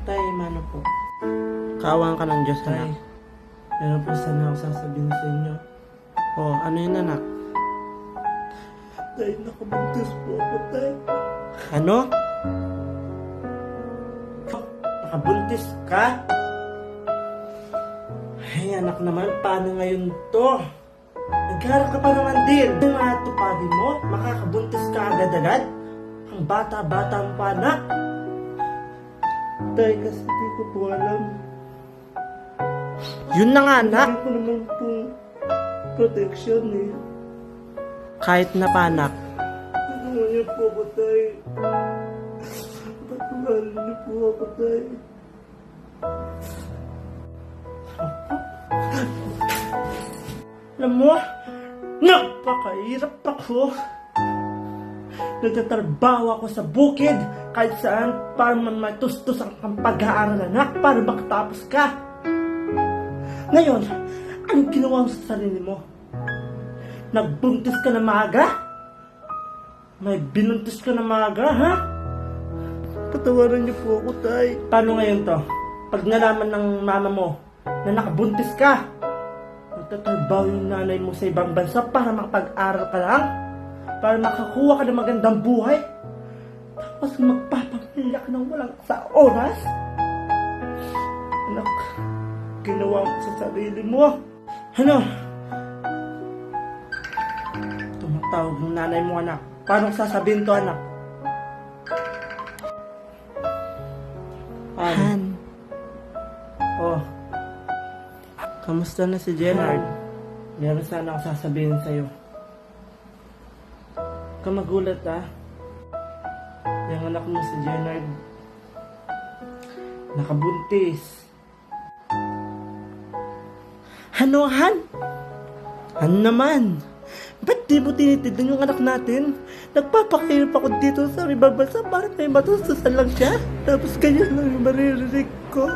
Tay, mano po? Kaawaan ka ng Diyos, anak. Meron po sana ako sasabihin sa inyo. Oh, ano yun, anak? Tay, nakabuntis po ako, Tay. Ano? Nakabuntis ka? Ay, anak naman, paano ngayon to? Nag-aaral ka pa naman din. Yung tuparin mo, makakabuntis ka agad-agad? Ang bata-bata mo pa, anak. Tay, kasi di ko po alam. Yun na nga, anak. Hindi ko naman pong protection eh. Kahit na pa, anak. Ano niyo po ako, Tay? Patuhalin niyo po ako, Tay. Alam mo, napakahirap ako. Nagtatrabaho ako sa bukid kahit saan para matustos ang pag-aaral, anak, para makatapos ka. Ngayon, anong ginawa mo sa sarili mo? Nagbuntis ka na maaga? May binuntis ka na maaga, ha? Patawaran niyo po ako, Tay. Paano ngayon to? Pag nalaman ng mama mo na nakabuntis ka, magtatrabaho yung nanay mo sa ibang bansa para makapag-aral ka lang? Para makakuha ka ng magandang buhay? Tapos magpapamilya ka ng walang sa oras? Anak, ginawa mo sa sarili mo. Ano? Tumatawag ng nanay mo, anak. Paano sasabihin to, anak? Han. Oh. Kamusta na si Jenard? Meron sana ako sasabihin sa'yo. Huwag ka magulat, ha? Yung anak mo si Jenard nakabuntis. Ano, Han? Han naman? Ba't di mo tinitignan yung anak natin? Nagpapakahirap ako dito sa ibang bansa para may matustusan lang siya. Tapos kanya lang yung maririnig ko.